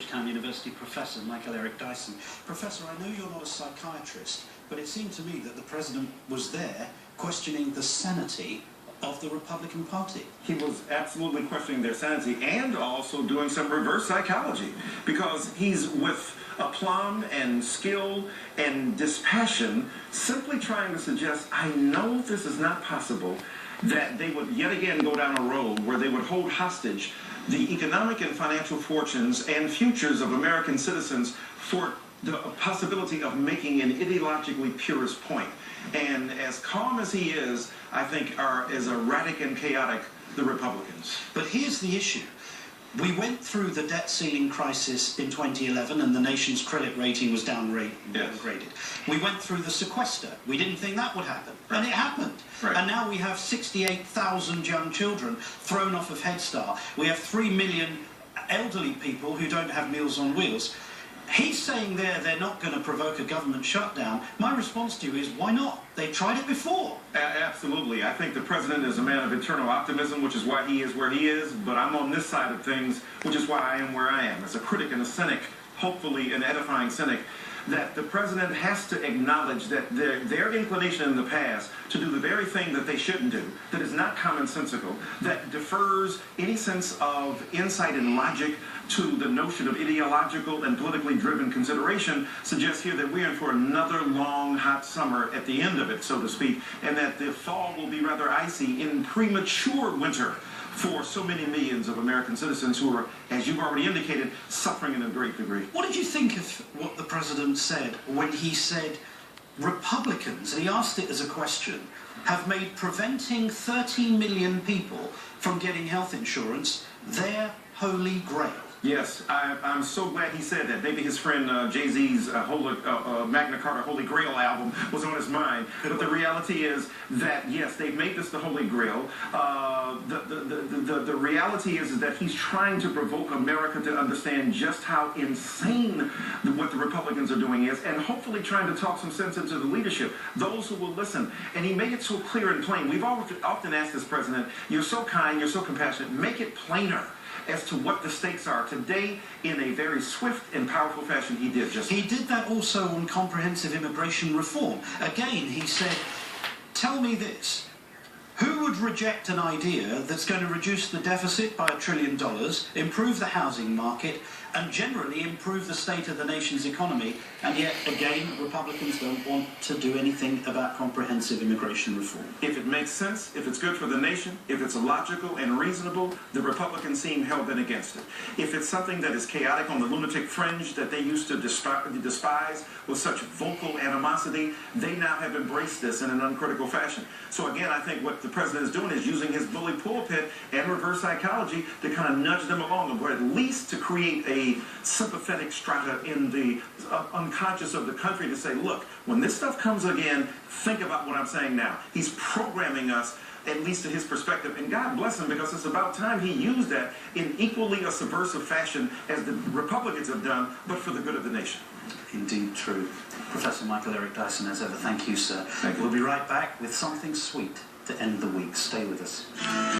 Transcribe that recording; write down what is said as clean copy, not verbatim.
University Professor Michael Eric Dyson. Professor, I know you're not a psychiatrist, but it seemed to me that the President was there questioning the sanity of the Republican Party. He was absolutely questioning their sanity and also doing some reverse psychology, because he's with aplomb and skill and dispassion simply trying to suggest, I know this is not possible, that they would yet again go down a road where they would hold hostage the economic and financial fortunes and futures of American citizens for the possibility of making an ideologically purist point. And as calm as he is, I think are as erratic and chaotic the Republicans. But here's the issue. We went through the debt ceiling crisis in 2011 and the nation's credit rating was downgraded. Yes. We went through the sequester. We didn't think that would happen. Right. And it happened. Right. And now we have 68,000 young children thrown off of Head Start. We have 3 million elderly people who don't have Meals on Wheels. He's saying they're not going to provoke a government shutdown. My response to you is, why not? They tried it before. Absolutely. I think the President is a man of eternal optimism, which is why he is where he is. But I'm on this side of things, which is why I am where I am. As a critic and a cynic, hopefully an edifying cynic, that the President has to acknowledge that their inclination in the past to do the very thing that they shouldn't do, that is not commonsensical, that defers any sense of insight and logic to the notion of ideological and politically driven consideration, suggests here that we're in for another long, hot summer at the end of it, so to speak, and that the fall will be rather icy in premature winter for so many millions of American citizens who are, as you've already indicated, suffering in a great degree. What did you think of what the President said when he said Republicans, and he asked it as a question, have made preventing 13 million people from getting health insurance their holy grail? Yes, I'm so glad he said that. Maybe his friend Jay-Z's Magna Carta Holy Grail album was on his mind. But the reality is that, yes, they've made this the Holy Grail. The reality is that he's trying to provoke America to understand just how insane what the Republicans are doing is, and hopefully trying to talk some sense into the leadership, those who will listen. And he made it so clear and plain. We've often asked this President, you're so kind, you're so compassionate, make it plainer as to what the stakes are. Today, in a very swift and powerful fashion, he did just that. He did that also on comprehensive immigration reform. Again, he said, tell me this. Who would reject an idea that's going to reduce the deficit by $1 trillion, improve the housing market, and generally improve the state of the nation's economy? And yet, again, Republicans don't want to do anything about comprehensive immigration reform. If it makes sense, if it's good for the nation, if it's logical and reasonable, the Republicans seem hell-bent against it. If it's something that is chaotic on the lunatic fringe that they used to despise with such vocal animosity, they now have embraced this in an uncritical fashion. So again, I think what the President is doing is using his bully pulpit and reverse psychology to kind of nudge them along, or at least to create a sympathetic strata in the unconscious of the country to say, look, when this stuff comes again, think about what I'm saying now. He's programming us, at least to his perspective, and God bless him, because it's about time he used that in equally a subversive fashion as the Republicans have done, but for the good of the nation. Indeed true. Professor Michael Eric Dyson, as ever, thank you, sir. Thank you. We'll be right back with something sweet to end the week. Stay with us.